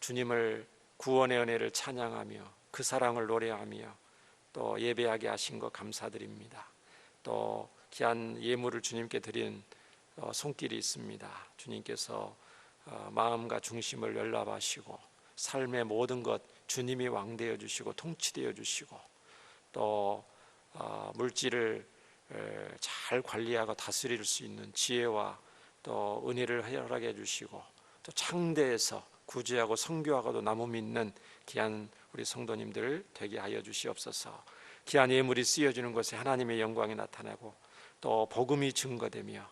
주님을 구원의 은혜를 찬양하며 그 사랑을 노래하며 또 예배하게 하신 것 감사드립니다. 또 귀한 예물을 주님께 드린 손길이 있습니다. 주님께서 마음과 중심을 연락하시고 삶의 모든 것 주님이 왕되어 주시고 통치되어 주시고 또 물질을 잘 관리하고 다스릴 수 있는 지혜와 또 은혜를 허락해 주시고 또 창대해서 구제하고 선교하고도 나무 믿는 귀한 우리 성도님들 되게 하여 주시옵소서. 귀한 예물이 쓰여지는 것에 하나님의 영광이 나타나고 또 복음이 증거되며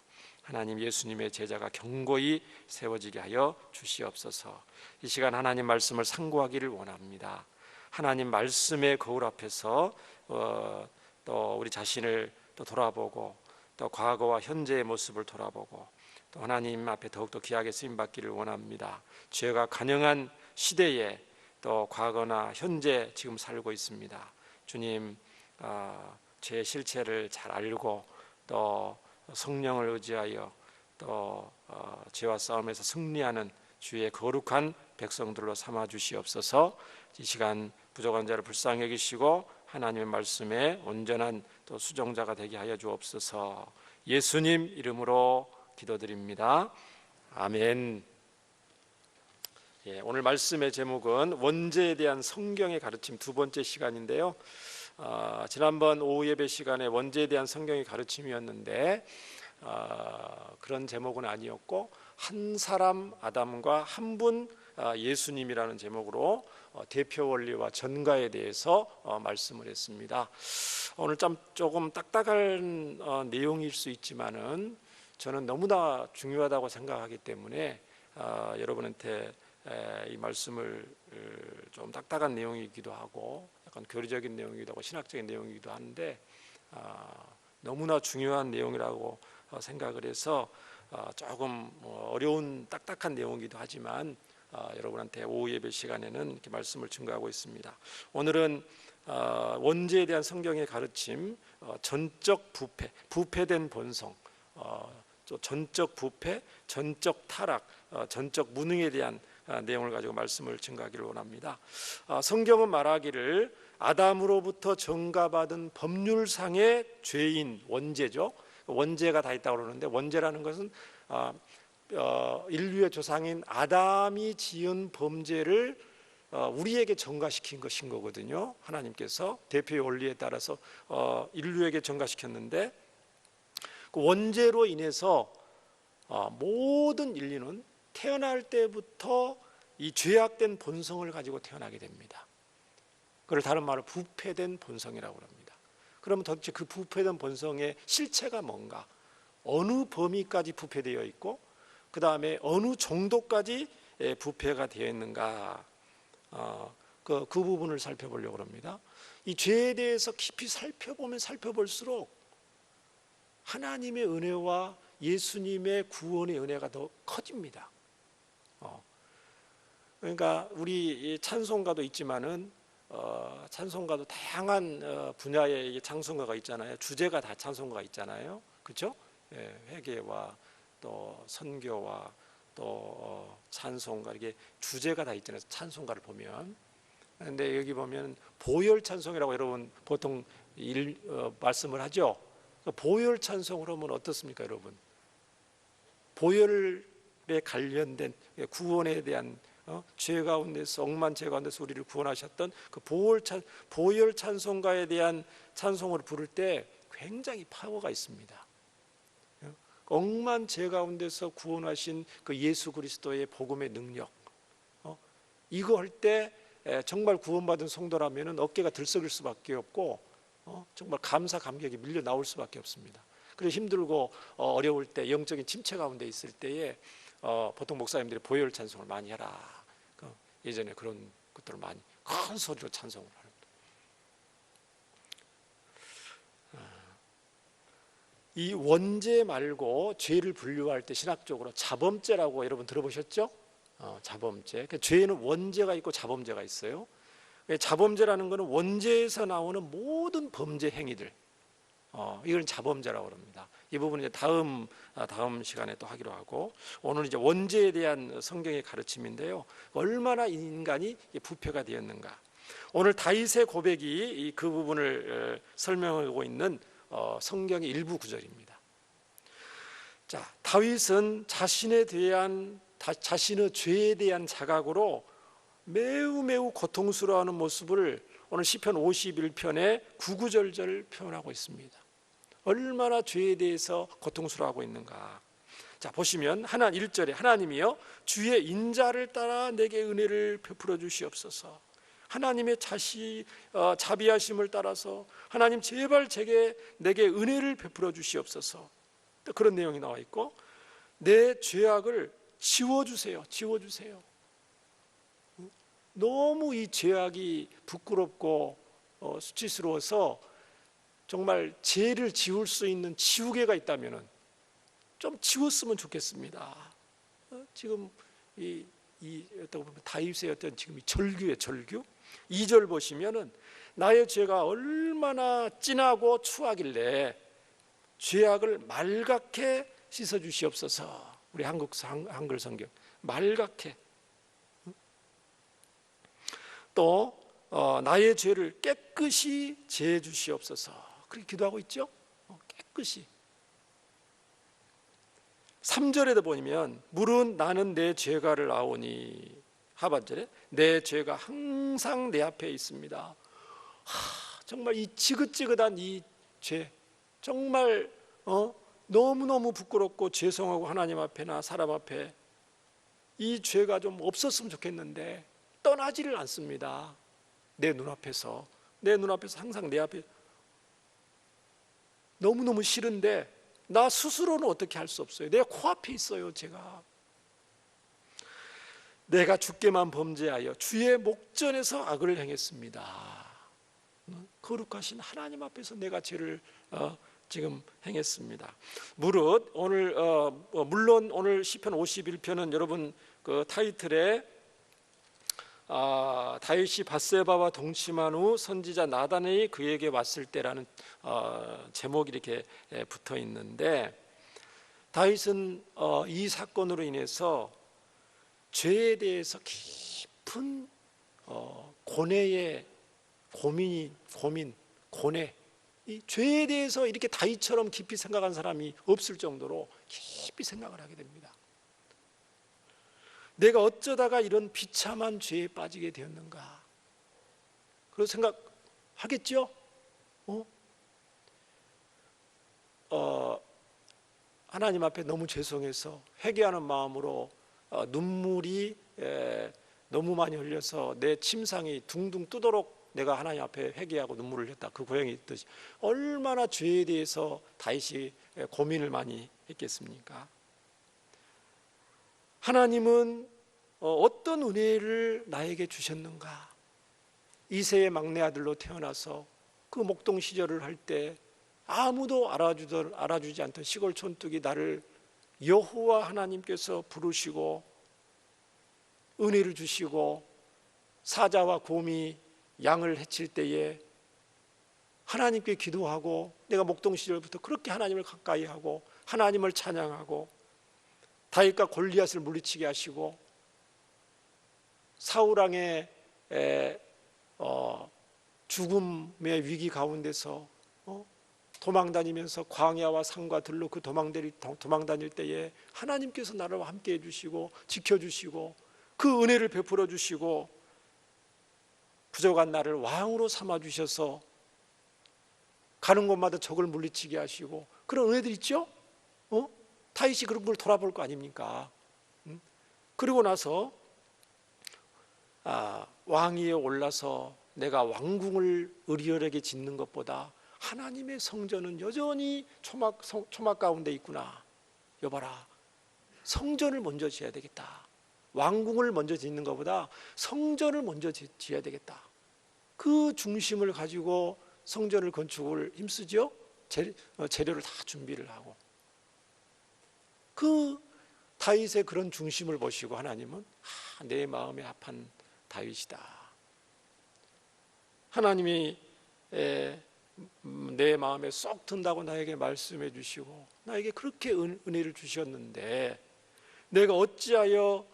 하나님 예수님의 제자가 견고히 세워지게 하여 주시옵소서. 이 시간 하나님 말씀을 상고하기를 원합니다. 하나님 말씀의 거울 앞에서 또 우리 자신을 또 돌아보고 또 과거와 현재의 모습을 돌아보고 또 하나님 앞에 더욱더 귀하게 쓰임받기를 원합니다. 죄가 간영한 시대에 또 과거나 현재 지금 살고 있습니다. 주님 제 실체를 잘 알고 또 성령을 의지하여 또 죄와 싸움에서 승리하는 주의 거룩한 백성들로 삼아 주시옵소서. 이 시간 부족한 자를 불쌍히 여기시고 하나님의 말씀에 온전한 또 수종자가 되게 하여 주옵소서. 예수님 이름으로 기도드립니다. 아멘. 오늘 말씀의 제목은 원죄에 대한 성경의 가르침 두 번째 시간인데요. 지난번 오후 예배 시간에 원죄에 대한 성경의 가르침이었는데 그런 제목은 아니었고 한 사람 아담과 한 분 예수님이라는 제목으로 대표 원리와 전가에 대해서 말씀을 했습니다. 오늘 조금 딱딱한 내용일 수 있지만은 저는 너무나 중요하다고 생각하기 때문에 여러분한테 이 말씀을 좀 딱딱한 내용이기도 하고 약간 교리적인 내용이기도 하고 신학적인 내용이기도 한데 너무나 중요한 내용이라고 생각을 해서 조금 어려운 딱딱한 내용이기도 하지만 여러분한테 오후 예배 시간에는 이렇게 말씀을 증거하고 있습니다. 오늘은 원죄에 대한 성경의 가르침, 전적 부패, 부패된 본성, 전적 부패, 전적 타락, 전적 무능에 대한 내용을 가지고 말씀을 증거하기를 원합니다. 성경은 말하기를 아담으로부터 전가받은 법률상의 죄인 원죄죠. 원죄가 다 있다고 그러는데 원죄라는 것은 인류의 조상인 아담이 지은 범죄를 우리에게 전가시킨 것인 거거든요. 하나님께서 대표의 원리에 따라서 인류에게 전가시켰는데 그 원죄로 인해서 모든 인류는 태어날 때부터 이 죄악된 본성을 가지고 태어나게 됩니다. 그걸 다른 말로 부패된 본성이라고 합니다. 그러면 도대체 그 부패된 본성의 실체가 뭔가, 어느 범위까지 부패되어 있고 그 다음에 어느 정도까지 부패가 되어 있는가, 그 부분을 살펴보려고 합니다. 이 죄에 대해서 깊이 살펴보면 살펴볼수록 하나님의 은혜와 예수님의 구원의 은혜가 더 커집니다. 그러니까 우리 찬송가도 있지만은 찬송가도 다양한 분야의 찬송가가 있잖아요. 주제가 다 찬송가가 있잖아요. 그렇죠? 회개와 또 선교와 또 찬송가, 이게 주제가 다 있잖아요. 찬송가를 보면. 그런데 여기 보면 보혈 찬송이라고 여러분 보통 말씀을 하죠. 보혈 찬송으로 하면 어떻습니까, 여러분? 보혈에 관련된 구원에 대한 죄 가운데서, 억만 죄 가운데서 우리를 구원하셨던 그 보혈 찬송가에 대한 찬송을 부를 때 굉장히 파워가 있습니다. 억만 죄 가운데서 구원하신 그 예수 그리스도의 복음의 능력, 이거 할 때 정말 구원받은 성도라면 어깨가 들썩일 수밖에 없고 정말 감사 감격이 밀려 나올 수밖에 없습니다. 그래서 힘들고 어려울 때, 영적인 침체 가운데 있을 때에 보통 목사님들이 보혈 찬송을 많이 해라. 예전에 그런 것들을 많이 큰 소리로 찬송을 합니다. 이 원죄 말고 죄를 분류할 때 신학적으로 자범죄라고 여러분 들어보셨죠? 자범죄. 죄에는 원죄가 있고 자범죄가 있어요. 자범죄라는 것은 원죄에서 나오는 모든 범죄 행위들, 이건 자범죄라고 합니다. 이 부분은 이제 다음 시간에 또 하기로 하고, 오늘 이제 원죄에 대한 성경의 가르침인데요. 얼마나 인간이 부패가 되었는가. 오늘 다윗의 고백이 그 부분을 설명하고 있는 성경의 일부 구절입니다. 자, 다윗은 자신의 죄에 대한 자각으로 매우 고통스러워하는 모습을 오늘 시편 51편의 9구절절 표현하고 있습니다. 얼마나 죄에 대해서 고통스러워하고 있는가. 자, 보시면 1절에 하나님이여 주의 인자를 따라 내게 은혜를 베풀어 주시옵소서. 하나님의 자비하심을 따라서 하나님 제발 내게 은혜를 베풀어 주시옵소서. 그런 내용이 나와 있고, 내 죄악을 지워주세요. 너무 이 죄악이 부끄럽고 수치스러워서 정말 죄를 지울 수 있는 지우개가 있다면 좀 지웠으면 좋겠습니다. 지금 어떻게 보면 다윗의 어떤 지금 이 절규의 절규. 2절 보시면은 나의 죄가 얼마나 진하고 추하길래 죄악을 말갛게 씻어 주시옵소서. 우리 한글 성경 말갛게. 또 나의 죄를 깨끗이 제해 주시옵소서. 그렇게 기도하고 있죠. 깨끗이. 3절에도 보면 물은 나는 내 죄가를 아오니, 하반절에 내 죄가 항상 내 앞에 있습니다. 정말 이 지긋지긋한 이 죄, 정말 너무너무 부끄럽고 죄송하고 하나님 앞에나 사람 앞에 이 죄가 좀 없었으면 좋겠는데 떠나지를 않습니다. 내 눈앞에서 항상 내 앞에 너무너무 싫은데 나 스스로는 어떻게 할 수 없어요. 내 코앞에 있어요. 제가 내가 주께만 범죄하여 주의 목전에서 악을 행했습니다. 거룩하신 하나님 앞에서 내가 죄를 지금 행했습니다. 무릇 물론 오늘 시편 51편은 여러분 그 타이틀에 다윗이 밧세바와 동침한 후 선지자 나단이 그에게 왔을 때라는 제목이 이렇게 붙어 있는데, 다윗은 이 사건으로 인해서 죄에 대해서 깊은 고뇌의 고뇌, 이 죄에 대해서 이렇게 다윗처럼 깊이 생각한 사람이 없을 정도로 깊이 생각을 하게 됩니다. 내가 어쩌다가 이런 비참한 죄에 빠지게 되었는가? 그런 생각하겠죠? 하나님 앞에 너무 죄송해서 회개하는 마음으로 눈물이 너무 많이 흘려서 내 침상이 둥둥 뜨도록 내가 하나님 앞에 회개하고 눈물을 흘렸다. 그 고향이 있듯이 얼마나 죄에 대해서 다윗이 고민을 많이 했겠습니까? 하나님은 어떤 은혜를 나에게 주셨는가? 이새의 막내 아들로 태어나서 그 목동 시절을 할 때 아무도 알아주지 않던 시골 촌뚝이 나를 여호와 하나님께서 부르시고 은혜를 주시고, 사자와 곰이 양을 해칠 때에 하나님께 기도하고, 내가 목동 시절부터 그렇게 하나님을 가까이 하고 하나님을 찬양하고 다윗과 골리앗을 물리치게 하시고, 사울 왕의 죽음의 위기 가운데서 도망다니면서 광야와 산과 들로 그 도망다닐 때에 하나님께서 나를 함께 해주시고 지켜주시고 그 은혜를 베풀어 주시고 부족한 나를 왕으로 삼아주셔서 가는 곳마다 적을 물리치게 하시고, 그런 은혜들 있죠? 다윗이 그런 걸 돌아볼 거 아닙니까? 그리고 나서 왕위에 올라서 내가 왕궁을 의리열에게 짓는 것보다 하나님의 성전은 여전히 초막 가운데 있구나. 여봐라, 성전을 먼저 지어야 되겠다. 왕궁을 먼저 짓는 것보다 성전을 먼저 지어야 되겠다. 그 중심을 가지고 성전을 건축을 힘쓰죠. 재료를 다 준비를 하고, 그 다윗의 그런 중심을 보시고 하나님은 내 마음에 합한 다윗이다. 하나님이 내 마음에 쏙 든다고 나에게 말씀해 주시고 나에게 그렇게 은혜를 주셨는데 내가 어찌하여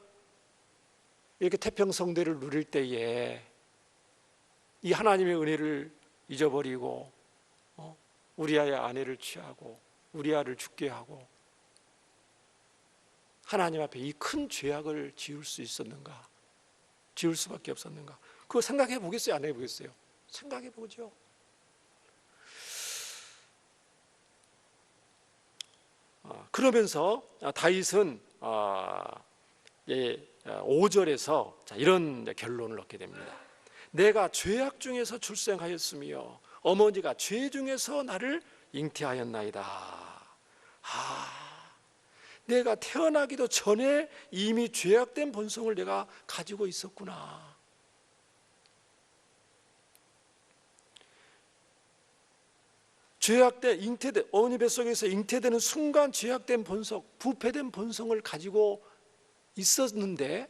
이렇게 태평성대를 누릴 때에 이 하나님의 은혜를 잊어버리고 우리아의 아내를 취하고 우리아를 죽게 하고 하나님 앞에 이 큰 죄악을 지을 수 있었는가? 지을 수밖에 없었는가? 그거 생각해 보겠어요? 안 해보겠어요? 생각해 보죠. 그러면서 다윗은 5절에서 이런 결론을 얻게 됩니다. 내가 죄악 중에서 출생하였으며 어머니가 죄 중에서 나를 잉태하였나이다. 내가 태어나기도 전에 이미 죄악된 본성을 내가 가지고 있었구나. 죄악된 잉태된 어머니 뱃속에서 잉태되는 순간 죄악된 본성, 부패된 본성을 가지고 있었는데,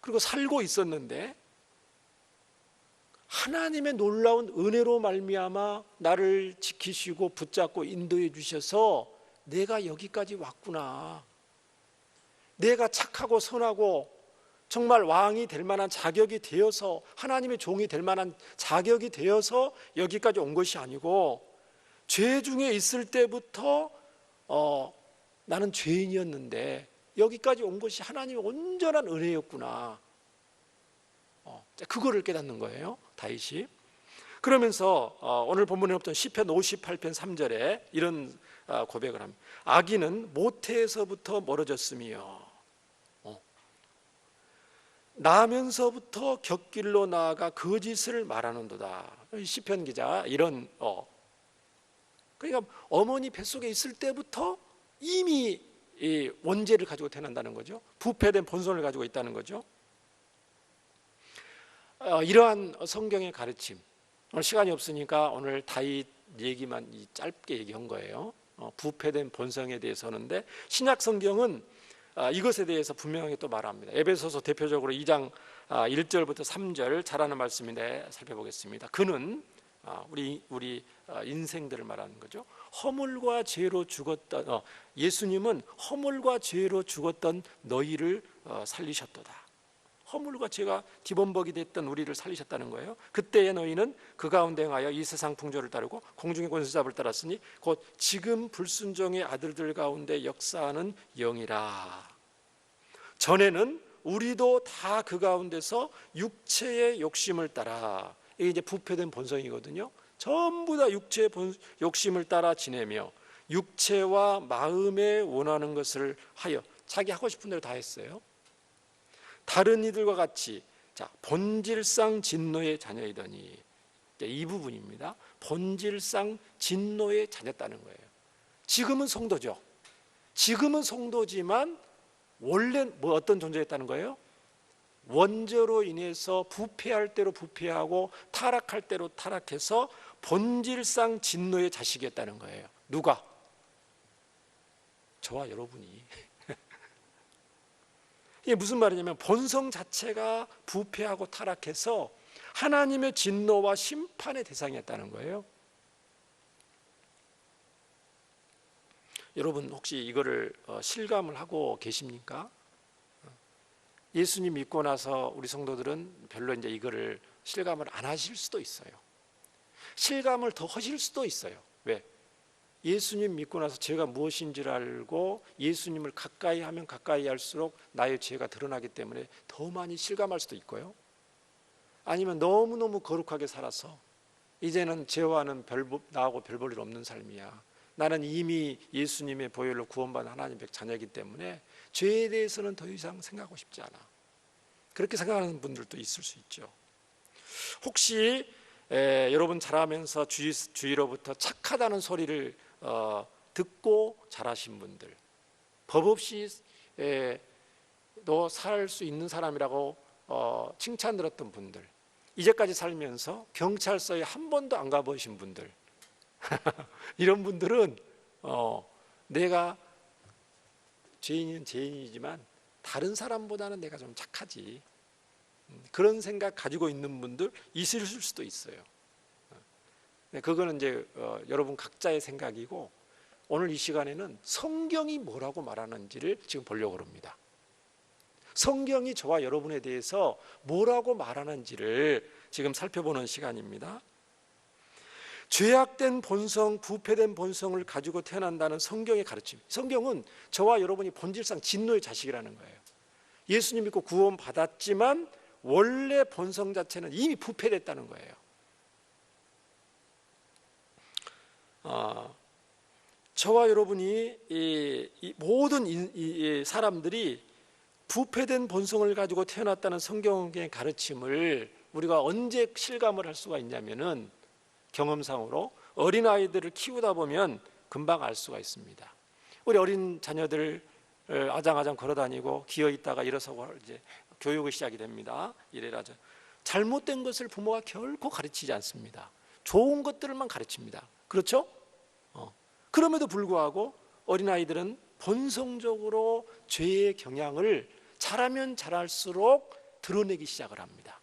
그리고 살고 있었는데 하나님의 놀라운 은혜로 말미암아 나를 지키시고 붙잡고 인도해 주셔서 내가 여기까지 왔구나. 내가 착하고 선하고 정말 왕이 될 만한 자격이 되어서, 하나님의 종이 될 만한 자격이 되어서 여기까지 온 것이 아니고 죄 중에 있을 때부터 나는 죄인이었는데 여기까지 온 것이 하나님의 온전한 은혜였구나. 그거를 깨닫는 거예요, 다윗이. 그러면서 오늘 본문에 없던 시편 58편 3절에 이런 고백을 합니다. 악인은 모태에서부터 멀어졌으며 나면서부터 곁길로 나아가 거짓을 말하는도다. 시편 기자 이런 그러니까 어머니 뱃속에 있을 때부터 이미 이 원죄를 가지고 태어난다는 거죠. 부패된 본성을 가지고 있다는 거죠. 이러한 성경의 가르침, 오늘 시간이 없으니까 오늘 다윗 얘기만 짧게 얘기한 거예요. 부패된 본성에 대해서 하는데 신약 성경은 이것에 대해서 분명하게 또 말합니다. 에베소서 대표적으로 2장 1절부터 3절 잘하는 말씀인데 살펴보겠습니다. 그는 우리 인생들을 말하는 거죠. 허물과 죄로 죽었던 예수님은 허물과 죄로 죽었던 너희를 살리셨도다. 허물과 죄가 기본벅이 됐던 우리를 살리셨다는 거예요. 그때의 너희는 그 가운데 행하여 이 세상 풍조를 따르고 공중의 권세잡을 따랐으니 곧 지금 불순종의 아들들 가운데 역사하는 영이라. 전에는 우리도 다 그 가운데서 육체의 욕심을 따라, 이게 이제 부패된 본성이거든요. 전부 다 육체의 욕심을 따라 지내며 육체와 마음에 원하는 것을 하여 자기 하고 싶은 대로 다 했어요. 다른 이들과 같이 본질상 진노의 자녀이더니, 이 부분입니다. 본질상 진노의 자녀였다는 거예요. 지금은 성도죠. 지금은 성도지만 원래 어떤 존재였다는 거예요? 원죄로 인해서 부패할 대로 부패하고 타락할 대로 타락해서 본질상 진노의 자식이었다는 거예요. 누가? 저와 여러분이. 이게 무슨 말이냐면 본성 자체가 부패하고 타락해서 하나님의 진노와 심판의 대상이었다는 거예요. 여러분 혹시 이거를 실감을 하고 계십니까? 예수님 믿고 나서 우리 성도들은 별로 이제 이거를 실감을 안 하실 수도 있어요. 실감을 더 하실 수도 있어요. 왜? 예수님 믿고 나서 죄가 무엇인지를 알고 예수님을 가까이 하면 가까이 할수록 나의 죄가 드러나기 때문에 더 많이 실감할 수도 있고요. 아니면 너무너무 거룩하게 살아서 이제는 죄와는 나하고 별 볼 일 없는 삶이야. 나는 이미 예수님의 보혈로 구원받은 하나님의 자녀이기 때문에 죄에 대해서는 더 이상 생각하고 싶지 않아. 그렇게 생각하는 분들도 있을 수 있죠. 혹시 여러분 자라면서 주위로부터 착하다는 소리를 듣고 자라신 분들, 법 없이 너 살 수 있는 사람이라고 칭찬 들었던 분들, 이제까지 살면서 경찰서에 한 번도 안 가보신 분들, 이런 분들은 내가 죄인은 죄인이지만 다른 사람보다는 내가 좀 착하지, 그런 생각 가지고 있는 분들 있을 수도 있어요. 그거는 이제 여러분 각자의 생각이고, 오늘 이 시간에는 성경이 뭐라고 말하는지를 지금 보려고 합니다. 성경이 저와 여러분에 대해서 뭐라고 말하는지를 지금 살펴보는 시간입니다. 죄악된 본성, 부패된 본성을 가지고 태어난다는 성경의 가르침. 성경은 저와 여러분이 본질상 진노의 자식이라는 거예요. 예수님 믿고 구원 받았지만 원래 본성 자체는 이미 부패됐다는 거예요. 저와 여러분이 이 모든 사람들이 부패된 본성을 가지고 태어났다는 성경의 가르침을 우리가 언제 실감을 할 수가 있냐면은, 경험상으로 어린아이들을 키우다 보면 금방 알 수가 있습니다. 우리 어린 자녀들 아장아장 걸어다니고 기어 있다가 일어서고 이제 교육이 시작이 됩니다. 이래라죠. 잘못된 것을 부모가 결코 가르치지 않습니다. 좋은 것들만 가르칩니다. 그렇죠? 그럼에도 불구하고 어린아이들은 본성적으로 죄의 경향을 자라면 자랄수록 드러내기 시작을 합니다.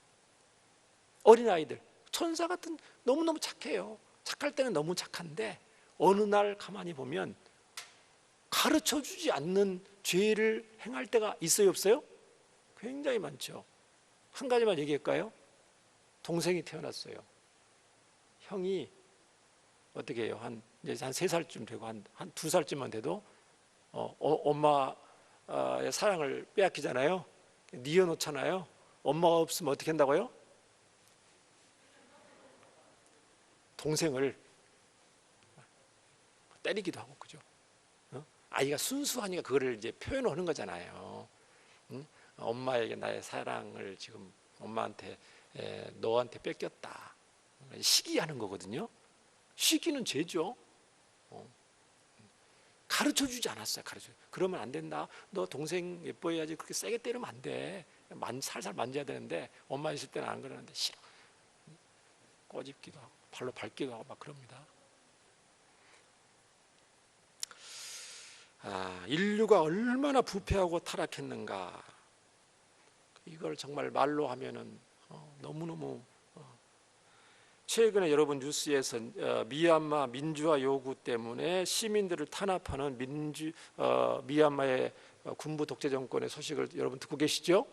어린아이들, 천사 같은, 너무너무 착해요. 착할 때는 너무 착한데 어느 날 가만히 보면 가르쳐주지 않는 죄를 행할 때가 있어요, 없어요? 굉장히 많죠. 한 가지만 얘기할까요? 동생이 태어났어요. 형이 어떻게 해요? 이제 한 3살쯤 되고 한 2살쯤만 돼도 엄마의 사랑을 빼앗기잖아요. 뉘어놓잖아요. 엄마가 없으면 어떻게 한다고요? 동생을 때리기도 하고, 그죠? 아이가 순수하니까 그거를 이제 표현하는 거잖아요. 엄마에게 나의 사랑을 지금 엄마한테, 너한테 뺏겼다. 시기하는 거거든요. 시기는 죄죠. 가르쳐주지 않았어요. 그러면 안 된다. 너 동생 예뻐해야지. 그렇게 세게 때리면 안 돼. 살살 만져야 되는데 엄마 있을 때는 안 그러는데 싫어. 꼬집기도 하고 발로 밟기도 하고 막 그럽니다. 인류가 얼마나 부패하고 타락했는가. 이걸 정말 말로 하면은 너무너무. 최근에 여러분 뉴스에서 미얀마 민주화 요구 때문에 시민들을 탄압하는 미얀마의 군부 독재 정권의 소식을 여러분 듣고 계시죠?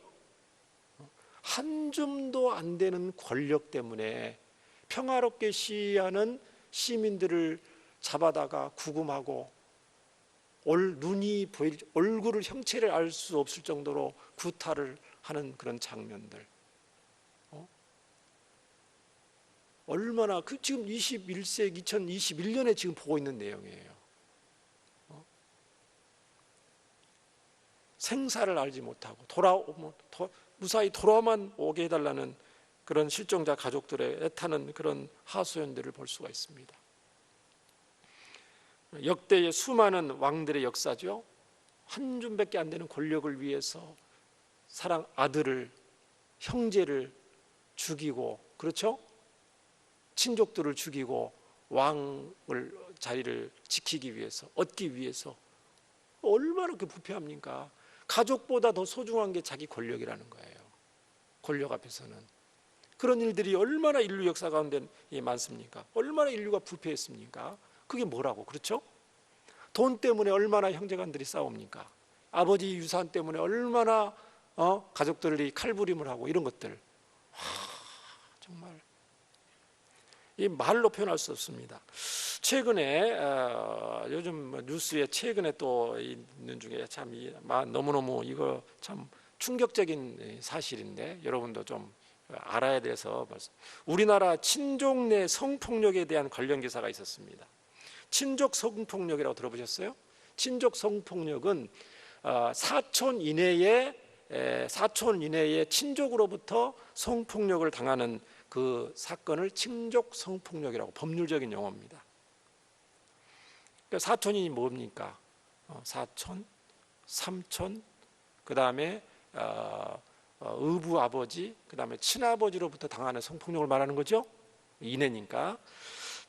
한 줌도 안 되는 권력 때문에 평화롭게 시위하는 시민들을 잡아다가 구금하고 눈이 보일, 얼굴을, 형체를 알 수 없을 정도로 구타를 하는 그런 장면들. 얼마나 지금 21세기 2021년에 지금 보고 있는 내용이에요. 생사를 알지 못하고 무사히 돌아만 오게 해달라는 그런 실종자 가족들의 애타는 그런 하소연들을 볼 수가 있습니다. 역대의 수많은 왕들의 역사죠. 한 줌밖에 안 되는 권력을 위해서 아들을, 형제를 죽이고, 그렇죠? 친족들을 죽이고 왕을 자리를 지키기 위해서, 얻기 위해서 얼마나 그 부패합니까? 가족보다 더 소중한 게 자기 권력이라는 거예요. 권력 앞에서는. 그런 일들이 얼마나 인류 역사 가운데 많습니까? 얼마나 인류가 부패했습니까? 그게 뭐라고, 그렇죠? 돈 때문에 얼마나 형제간들이 싸웁니까? 아버지 유산 때문에 얼마나 가족들이 칼부림을 하고, 이런 것들. 정말 이 말로 표현할 수 없습니다. 최근에 요즘 뉴스에 최근에 또 있는 중에 참 너무너무 이거 참 충격적인 사실인데 여러분도 좀 알아야 돼서, 우리나라 친족 내 성폭력에 대한 관련 기사가 있었습니다. 친족 성폭력이라고 들어보셨어요? 친족 성폭력은 사촌 이내에 친족으로부터 성폭력을 당하는 그 사건을 친족 성폭력이라고, 법률적인 용어입니다. 그러니까 사촌이 뭡니까? 사촌, 삼촌, 그 다음에 의부 아버지, 그 다음에 친아버지로부터 당하는 성폭력을 말하는 거죠. 이내니까.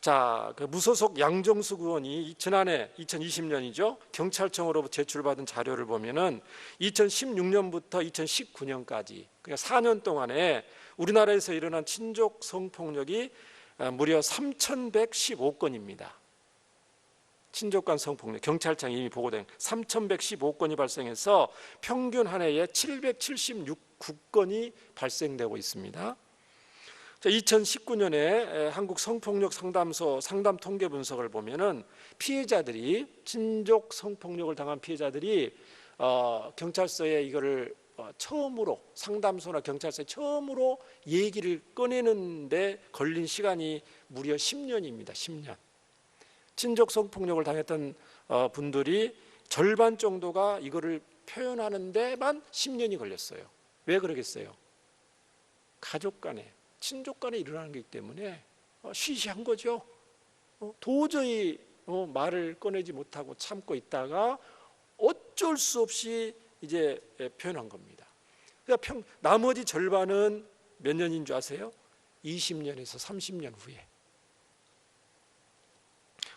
자, 그 무소속 양정숙 의원이 지난해 2020년이죠. 경찰청으로부터 제출받은 자료를 보면은 2016년부터 2019년까지, 그러니까 4년 동안에 우리나라에서 일어난 친족 성폭력이 무려 3,115건입니다. 친족 간 성폭력, 경찰청이 이미 보고된 3,115건이 발생해서 평균 한 해에 776건이 발생되고 있습니다. 2019년에 한국 성폭력 상담소 상담 통계 분석을 보면은 피해자들이, 친족 성폭력을 당한 피해자들이 경찰서에 이거를 처음으로, 상담소나 경찰서에 처음으로 얘기를 꺼내는데 걸린 시간이 무려 10년입니다. 10년. 친족 성폭력을 당했던 분들이 절반 정도가 이거를 표현하는 데만 10년이 걸렸어요. 왜 그러겠어요? 가족 간에, 친족 간에 일어나는 거기 때문에 시시한 거죠. 도저히 말을 꺼내지 못하고 참고 있다가 어쩔 수 없이 이제 표현한 겁니다. 그러니까 나머지 절반은 몇 년인 줄 아세요? 20년에서 30년 후에.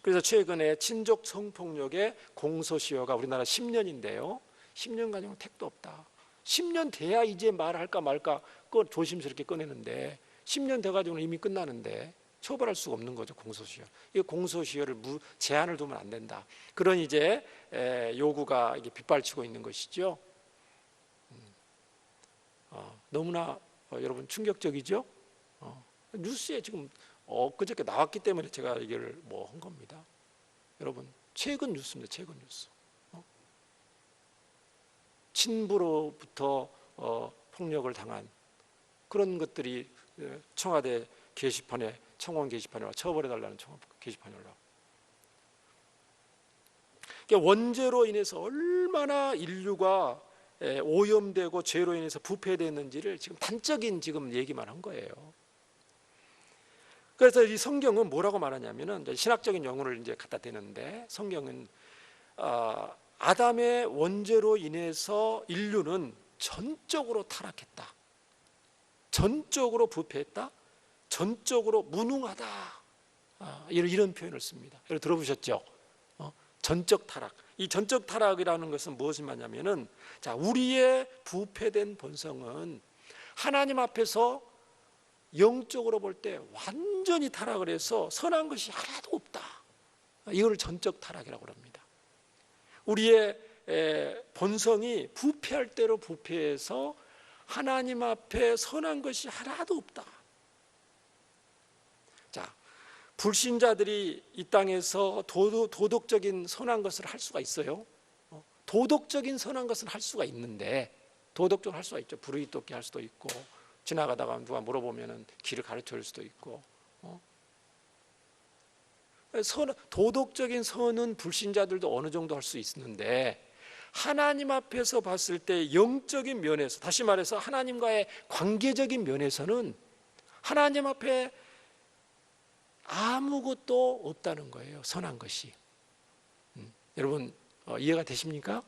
그래서 최근에 친족 성폭력의 공소시효가 우리나라 10년인데요. 10년 가지고는 택도 없다. 10년 돼야 이제 말할까 말까 조심스럽게 꺼내는데 10년 돼가지고는 이미 끝나는데 처벌할 수가 없는 거죠. 공소시효. 이 공소시효를 제한을 두면 안 된다. 그런 이제 요구가 이게 빗발치고 있는 것이죠. 너무나 여러분 충격적이죠. 뉴스에 지금 그저께 나왔기 때문에 제가 이걸 한 겁니다. 여러분 최근 뉴스입니다. 최근 뉴스. 친부로부터 폭력을 당한 그런 것들이 청와대 게시판에, 청원 게시판에 처벌해달라는 청원 게시판에 올라오고. 그러니까 원죄로 인해서 얼마나 인류가 오염되고 죄로 인해서 부패됐는지를 지금 단적인 지금 얘기만 한 거예요. 그래서 이 성경은 뭐라고 말하냐면은, 신학적인 용어를 이제 갖다 대는데, 성경은 아담의 원죄로 인해서 인류는 전적으로 타락했다, 전적으로 부패했다, 전적으로 무능하다, 이런 표현을 씁니다. 여러분 들어보셨죠? 전적 타락. 이 전적 타락이라는 것은 무엇을 말하냐면은, 자, 우리의 부패된 본성은 하나님 앞에서 영적으로 볼 때 완전히 타락을 해서 선한 것이 하나도 없다. 이걸 전적 타락이라고 합니다. 우리의 본성이 부패할 대로 부패해서 하나님 앞에 선한 것이 하나도 없다. 자, 불신자들이 이 땅에서 도덕적인 선한 것을 할 수가 있어요. 도덕적인 선한 것은 할 수가 있는데, 도덕적으로 할 수가 있죠. 불의 돕기 할 수도 있고, 지나가다가 누가 물어보면 길을 가르쳐 줄 수도 있고. 도덕적인 선은 불신자들도 어느 정도 할 수 있는데, 하나님 앞에서 봤을 때 영적인 면에서, 다시 말해서 하나님과의 관계적인 면에서는 하나님 앞에 아무것도 없다는 거예요. 선한 것이. 여러분 이해가 되십니까?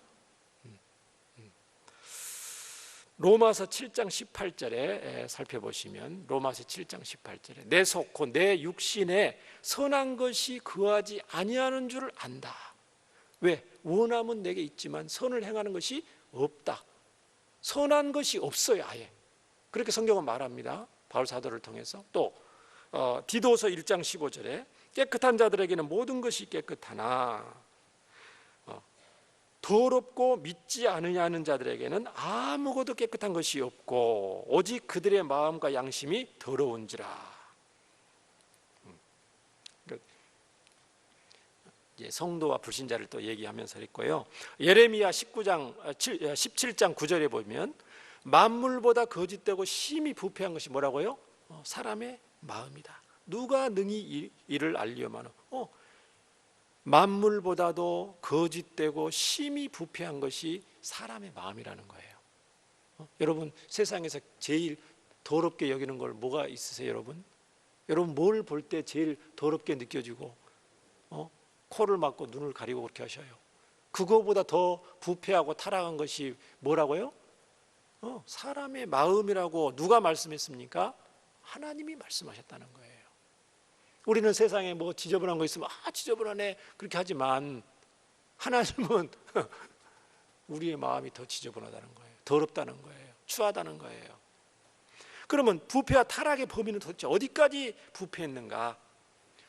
로마서 7장 18절에 살펴보시면, 로마서 7장 18절에 내 속 곧 내 육신에 선한 것이 거하지 아니하는 줄을 안다. 왜? 원함은 내게 있지만 선을 행하는 것이 없다. 선한 것이 없어요. 아예. 그렇게 성경은 말합니다. 바울 사도를 통해서. 또 디도서 1장 15절에 깨끗한 자들에게는 모든 것이 깨끗하나 더럽고 믿지 않으냐는 자들에게는 아무것도 깨끗한 것이 없고 오직 그들의 마음과 양심이 더러운지라. 성도와 불신자를 또 얘기하면서 했고요. 예레미야 17장 9절에 보면 만물보다 거짓되고 심히 부패한 것이 뭐라고요? 사람의 마음이다. 누가 능히 이를 알리오마노. 만물보다도 거짓되고 심히 부패한 것이 사람의 마음이라는 거예요. 여러분 세상에서 제일 더럽게 여기는 걸 뭐가 있으세요, 여러분? 여러분 뭘 볼 때 제일 더럽게 느껴지고 코를 막고 눈을 가리고 그렇게 하셔요? 그거보다 더 부패하고 타락한 것이 뭐라고요? 사람의 마음이라고 누가 말씀했습니까? 하나님이 말씀하셨다는 거예요. 우리는 세상에 뭐 지저분한 거 있으면 지저분하네 그렇게 하지만 하나님은 우리의 마음이 더 지저분하다는 거예요. 더럽다는 거예요. 추하다는 거예요. 그러면 부패와 타락의 범위는 도대체 어디까지 부패했는가?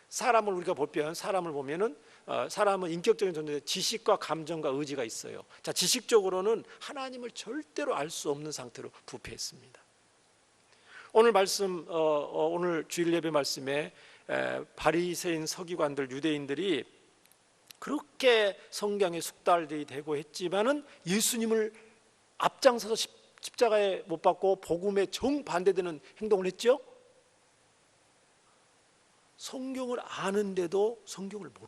사람을 우리가 보면 사람은 인격적인 존재인데 지식과 감정과 의지가 있어요. 자, 지식적으로는 하나님을 절대로 알 수 없는 상태로 부패했습니다. 오늘 말씀, 오늘 주일 예배 말씀에 바리새인 서기관들 유대인들이 그렇게 성경에 숙달들이 되고 했지만은 예수님을 앞장서서 십자가에 못 박고 복음에 정반대되는 행동을 했죠. 성경을 아는데도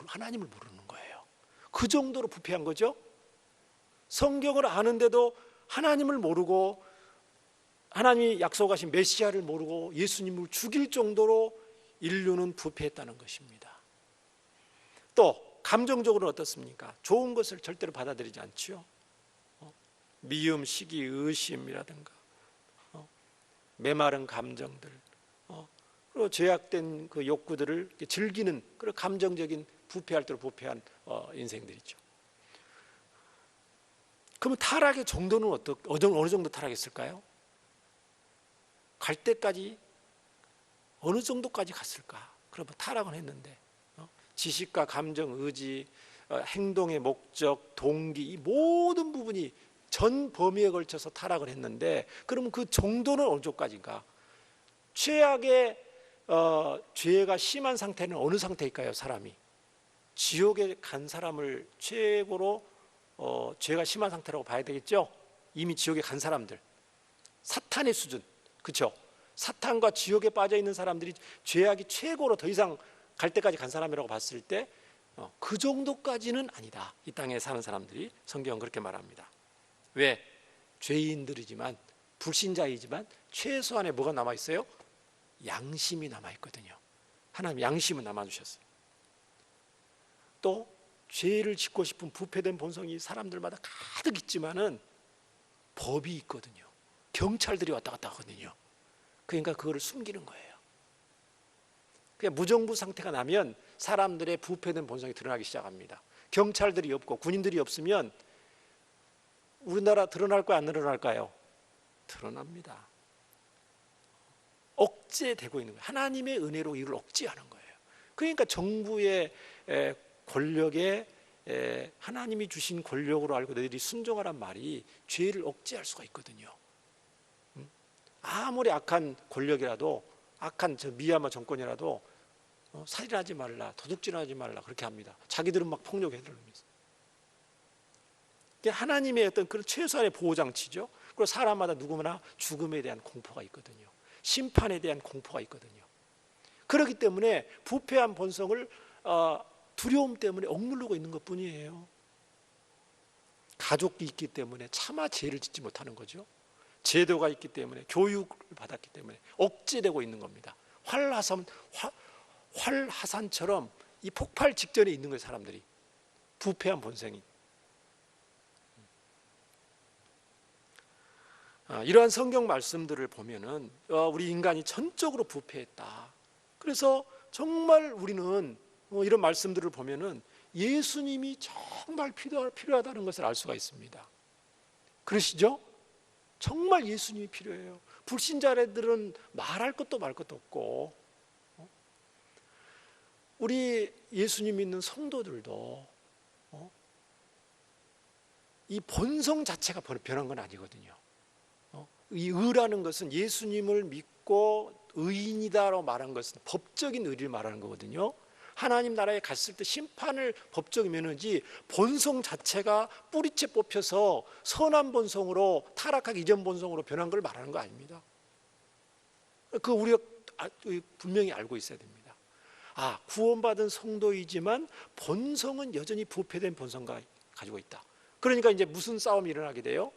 하나님을 모르는 거예요. 그 정도로 부패한 거죠. 성경을 아는데도 하나님을 모르고 하나님이 약속하신 메시아를 모르고 예수님을 죽일 정도로 인류는 부패했다는 것입니다. 또 감정적으로는 어떻습니까? 좋은 것을 절대로 받아들이지 않지요. 미움, 시기, 의심이라든가 메마른 감정들, 그리고 죄악된 그 욕구들을 즐기는 그런 감정적인 부패할 대로 부패한 인생들이죠. 그러면 타락의 정도는 어느 정도 타락했을까요? 갈 때까지 어느 정도까지 갔을까? 그러면 타락은 했는데 지식과 감정, 의지, 행동의 목적, 동기 이 모든 부분이 전 범위에 걸쳐서 타락을 했는데 그러면 그 정도는 어느 정도까지인가? 죄악의 죄가 심한 상태는 어느 상태일까요? 사람이 지옥에 간 사람을 최고로 죄가 심한 상태라고 봐야 되겠죠? 이미 지옥에 간 사람들, 사탄의 수준, 그렇죠? 사탄과 지옥에 빠져 있는 사람들이 죄악이 최고로 더 이상 갈 때까지 간 사람이라고 봤을 때 그 정도까지는 아니다. 이 땅에 사는 사람들이 성경은 그렇게 말합니다. 왜? 죄인들이지만 불신자이지만 최소한의 뭐가 남아있어요? 양심이 남아있거든요. 하나님 양심은 남아주셨어요. 또 죄를 짓고 싶은 부패된 본성이 사람들마다 가득 있지만은 법이 있거든요. 경찰들이 왔다 갔다 하거든요. 그러니까 그거를 숨기는 거예요. 그냥 무정부 상태가 나면 사람들의 부패된 본성이 드러나기 시작합니다. 경찰들이 없고 군인들이 없으면 우리나라 드러날까요? 안 드러날까요? 드러납니다. 억제되고 있는 거예요. 하나님의 은혜로 이를 억제하는 거예요. 그러니까 정부의 권력에 하나님이 주신 권력으로 알고 너희들이 순종하란 말이 죄를 억제할 수가 있거든요. 아무리 악한 권력이라도 악한 저 미얀마 정권이라도 살인하지 말라, 도둑질하지 말라 그렇게 합니다. 자기들은 막 폭력해들면서. 하나님의 어떤 그런 최소한의 보호장치죠. 그리고 사람마다 누구나 죽음에 대한 공포가 있거든요. 심판에 대한 공포가 있거든요. 그렇기 때문에 부패한 본성을 두려움 때문에 억누르고 있는 것뿐이에요. 가족이 있기 때문에 차마 죄를 짓지 못하는 거죠. 제도가 있기 때문에 교육을 받았기 때문에 억제되고 있는 겁니다. 활하산처럼 이 폭발 직전에 있는 거예요. 사람들이 부패한 본성이. 이러한 성경 말씀들을 보면은 우리 인간이 전적으로 부패했다. 그래서 정말 우리는 이런 말씀들을 보면은 예수님이 정말 필요하다는 것을 알 수가 있습니다. 그러시죠? 정말 예수님이 필요해요. 불신자들은 말할 것도 말 것도 없고 우리 예수님 믿는 성도들도 이 본성 자체가 변한 건 아니거든요. 이 의라는 것은 예수님을 믿고 의인이다라고 말한 것은 법적인 의를 말하는 거거든요. 하나님 나라에 갔을 때 심판을 법적인 면허지 본성 자체가 뿌리채 뽑혀서 선한 본성으로 타락하기 이전 본성으로 변한 걸 말하는 거 아닙니다. 그 우리가 분명히 알고 있어야 됩니다. 구원받은 성도이지만 본성은 여전히 부패된 본성을 가지고 있다. 그러니까 이제 무슨 싸움이 일어나게 돼요?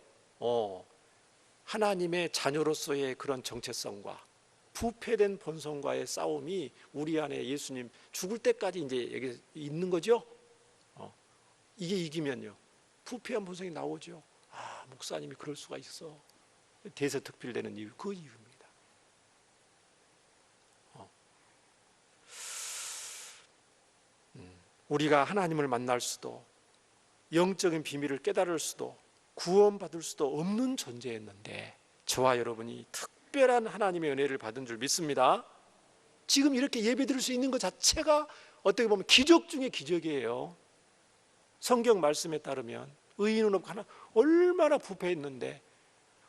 하나님의 자녀로서의 그런 정체성과 부패된 본성과의 싸움이 우리 안에 예수님 죽을 때까지 이제 여기 있는 거죠. 이게 이기면요 부패한 본성이 나오죠. 목사님이 그럴 수가 있어. 대서특필되는 이유, 그 이유입니다. 우리가 하나님을 만날 수도 영적인 비밀을 깨달을 수도 구원받을 수도 없는 존재였는데 저와 여러분이 특별한 하나님의 은혜를 받은 줄 믿습니다. 지금 이렇게 예배드릴 수 있는 것 자체가 어떻게 보면 기적 중에 기적이에요. 성경 말씀에 따르면 의인은 없고 하나 얼마나 부패했는데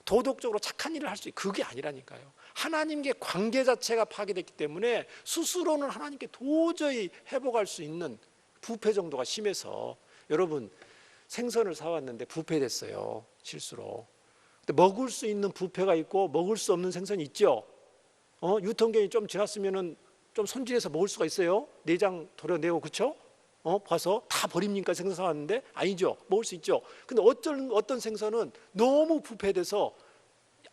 도덕적으로 착한 일을 할 수 있고, 그게 아니라니까요. 하나님께 관계 자체가 파괴됐기 때문에 스스로는 하나님께 도저히 회복할 수 있는 부패 정도가 심해서, 여러분 생선을 사왔는데 부패됐어요, 실수로. 근데 먹을 수 있는 부패가 있고 먹을 수 없는 생선이 있죠. 유통기한이 좀 지났으면은 좀 손질해서 먹을 수가 있어요. 내장 도려내고, 그렇죠? 봐서 다 버립니까? 생선 사왔는데? 아니죠. 먹을 수 있죠. 근데 어떤 생선은 너무 부패돼서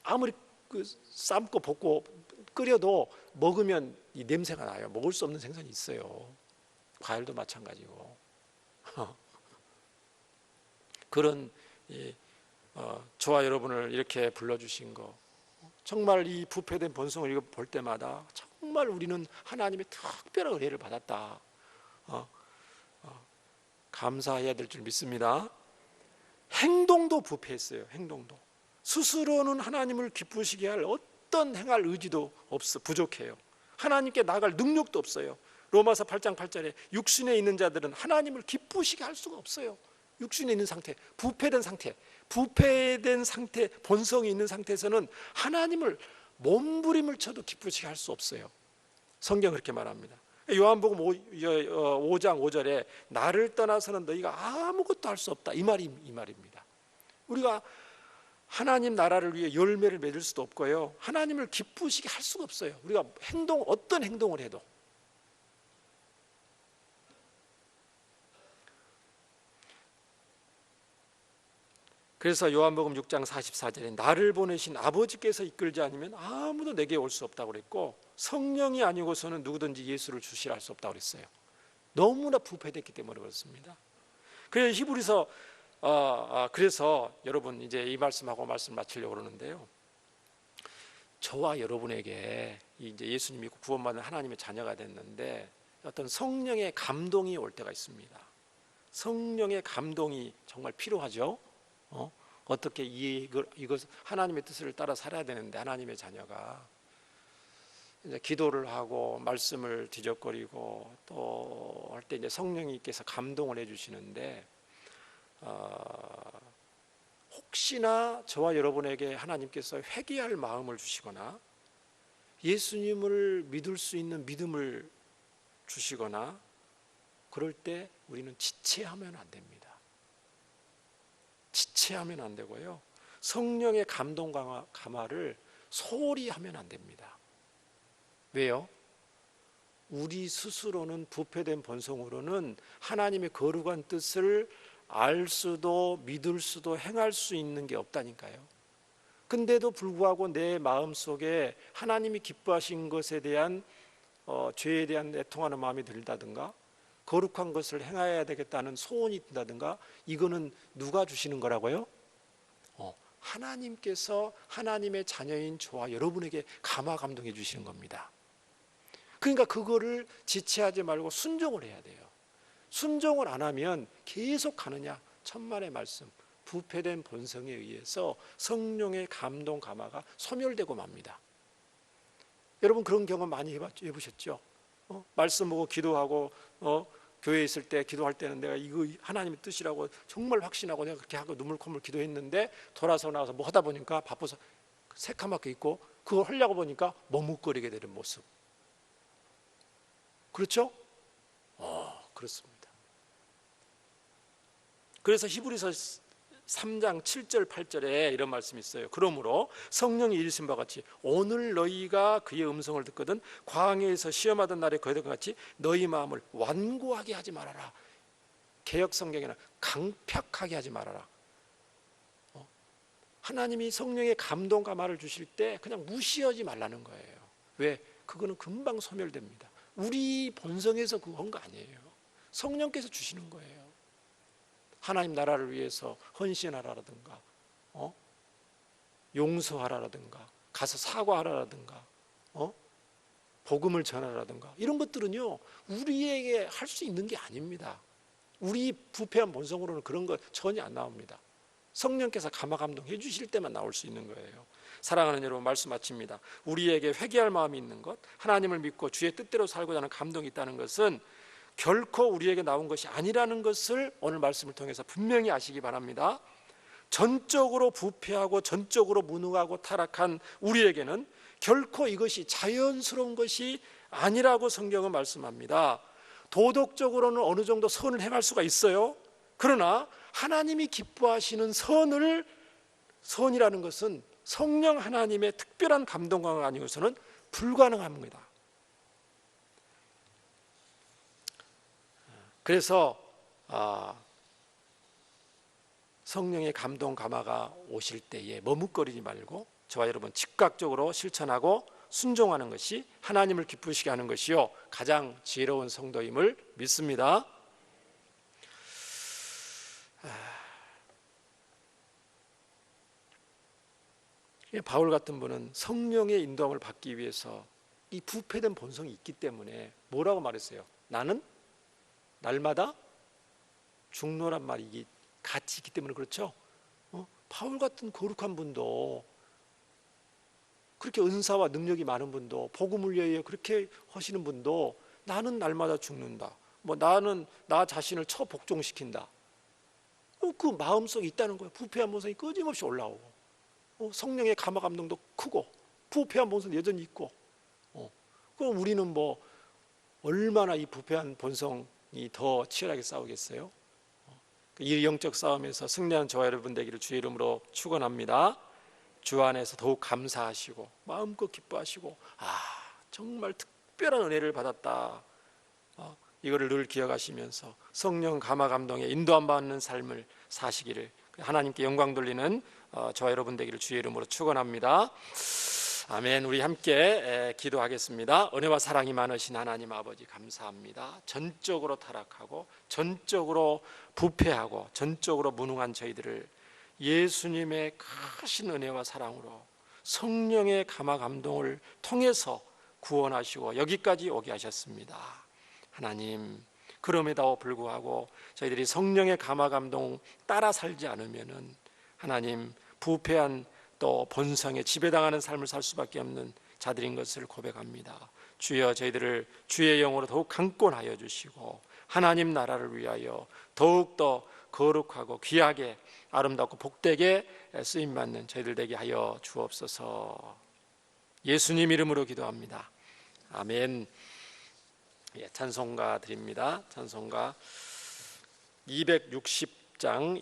아무리 삶고 볶고 끓여도 먹으면 이 냄새가 나요. 먹을 수 없는 생선이 있어요. 과일도 마찬가지고. 그런 저와 여러분을 이렇게 불러주신 거, 정말 이 부패된 본성을 이거 볼 때마다 정말 우리는 하나님의 특별한 은혜를 받았다, 감사해야 될 줄 믿습니다. 행동도 부패했어요. 행동도 스스로는 하나님을 기쁘시게 할 어떤 행할 의지도 부족해요. 하나님께 나아갈 능력도 없어요. 로마서 8장 8절에 육신에 있는 자들은 하나님을 기쁘시게 할 수가 없어요. 육신에 있는 상태, 부패된 상태, 본성이 있는 상태에서는 하나님을 몸부림을 쳐도 기쁘시게 할 수 없어요. 성경 그렇게 말합니다. 요한복음 5장 5절에 나를 떠나서는 너희가 아무것도 할 수 없다, 이 말입니다. 우리가 하나님 나라를 위해 열매를 맺을 수도 없고요, 하나님을 기쁘시게 할 수가 없어요. 우리가 어떤 행동을 해도. 그래서 요한복음 6장 44절에 나를 보내신 아버지께서 이끌지 않으면 아무도 내게 올 수 없다고 그랬고, 성령이 아니고서는 누구든지 예수를 주시라 할 수 없다고 그랬어요. 너무나 부패됐기 때문에 그렇습니다. 그래서 히브리서 그래서 여러분 이제 이 말씀하고 말씀 마치려고 그러는데요, 저와 여러분에게 이제 예수님 믿고 구원받은 하나님의 자녀가 됐는데 어떤 성령의 감동이 올 때가 있습니다. 성령의 감동이 정말 필요하죠. 어떻게 이것 하나님의 뜻을 따라 살아야 되는데, 하나님의 자녀가 이제 기도를 하고 말씀을 뒤적거리고 또 할 때 이제 성령님께서 감동을 해주시는데, 혹시나 저와 여러분에게 하나님께서 회개할 마음을 주시거나 예수님을 믿을 수 있는 믿음을 주시거나 그럴 때 우리는 지체하면 안 됩니다. 지체하면 안 되고요, 성령의 감동 감화를 소홀히 하면 안 됩니다. 왜요? 우리 스스로는 부패된 본성으로는 하나님의 거룩한 뜻을 알 수도 믿을 수도 행할 수 있는 게 없다니까요. 근데도 불구하고 내 마음속에 하나님이 기뻐하신 것에 대한 죄에 대한 애통하는 마음이 들다든가 거룩한 것을 행해야 되겠다는 소원이 든다든가, 이거는 누가 주시는 거라고요? 하나님께서 하나님의 자녀인 저와 여러분에게 감동해 주시는 겁니다. 그러니까 그거를 지체하지 말고 순종을 해야 돼요. 순종을 안 하면 계속 가느냐, 천만의 말씀, 부패된 본성에 의해서 성령의 감동 감화가 소멸되고 맙니다. 여러분 그런 경험 많이 해보셨죠? 말씀 보고 기도하고 교회에 있을 때 기도할 때는 내가 이거 하나님의 뜻이라고 정말 확신하고 내가 그렇게 하고 눈물 콧물 기도했는데, 돌아서 나와서 뭐 하다 보니까 바빠서 새카맣게 있고 그걸 하려고 보니까 머뭇거리게 되는 모습. 그렇죠? 그렇습니다. 그래서 히브리서 3장 7절 8절에 이런 말씀이 있어요. 그러므로 성령이 이르신 바 같이 오늘 너희가 그의 음성을 듣거든 광야에서 시험하던 날에 그의 같이 너희 마음을 완고하게 하지 말아라. 개역 성경에는 강팍하게 하지 말아라. 하나님이 성령의 감동 감화를 주실 때 그냥 무시하지 말라는 거예요. 왜? 그거는 금방 소멸됩니다. 우리 본성에서 그거 한 거 아니에요. 성령께서 주시는 거예요. 하나님 나라를 위해서 헌신하라라든가, 용서하라라든가, 가서 사과하라라든가, 복음을 전하라든가, 이런 것들은요 우리에게 할 수 있는 게 아닙니다. 우리 부패한 본성으로는 그런 거 전혀 안 나옵니다. 성령께서 감화 감동해 주실 때만 나올 수 있는 거예요. 사랑하는 여러분, 말씀 마칩니다. 우리에게 회개할 마음이 있는 것, 하나님을 믿고 주의 뜻대로 살고자 하는 감동이 있다는 것은 결코 우리에게 나온 것이 아니라는 것을 오늘 말씀을 통해서 분명히 아시기 바랍니다. 전적으로 부패하고 전적으로 무능하고 타락한 우리에게는 결코 이것이 자연스러운 것이 아니라고 성경은 말씀합니다. 도덕적으로는 어느 정도 선을 행할 수가 있어요. 그러나 하나님이 기뻐하시는 선이라는 것은 성령 하나님의 특별한 감동과 아니고서는 불가능합니다. 그래서 성령의 감동 감화가 오실 때에 머뭇거리지 말고 저와 여러분 즉각적으로 실천하고 순종하는 것이 하나님을 기쁘시게 하는 것이요 가장 지혜로운 성도임을 믿습니다. 바울 같은 분은 성령의 인도함을 받기 위해서 이 부패된 본성이 있기 때문에 뭐라고 말했어요? 나는 날마다 죽노란 말이 같이 있기 때문에 그렇죠. 바울 같은 거룩한 분도, 그렇게 은사와 능력이 많은 분도, 복음을 위하여 그렇게 하시는 분도 나는 날마다 죽는다, 나는 나 자신을 처복종시킨다, 그 마음속에 있다는 거예요. 부패한 본성이 끊임없이 올라오고 성령의 감화 감동도 크고 부패한 본성도 여전히 있고 그럼 우리는 얼마나 이 부패한 본성이 더 치열하게 싸우겠어요? 이 영적 싸움에서 승리하는 저와 여러분 되기를 주의 이름으로 축원합니다. 주 안에서 더욱 감사하시고 마음껏 기뻐하시고 정말 특별한 은혜를 받았다, 이거를 늘 기억하시면서 성령 감화 감동에 인도함 받는 삶을 사시기를 하나님께 영광 돌리는 저와 여러분 되기를 주의 이름으로 축원합니다. 아멘. 우리 함께 기도하겠습니다. 은혜와 사랑이 많으신 하나님 아버지 감사합니다. 전적으로 타락하고 전적으로 부패하고 전적으로 무능한 저희들을 예수님의 크신 은혜와 사랑으로 성령의 감화 감동을 통해서 구원하시고 여기까지 오게 하셨습니다. 하나님, 그럼에도 불구하고 저희들이 성령의 감화 감동 따라 살지 않으면은 하나님 부패한 또 본성에 지배당하는 삶을 살 수밖에 없는 자들인 것을 고백합니다. 주여, 저희들을 주의 영으로 더욱 강권하여 주시고 하나님 나라를 위하여 더욱더 거룩하고 귀하게 아름답고 복되게 쓰임받는 저희들 되게 하여 주옵소서. 예수님 이름으로 기도합니다. 아멘. 찬송가 드립니다. 찬송가 260장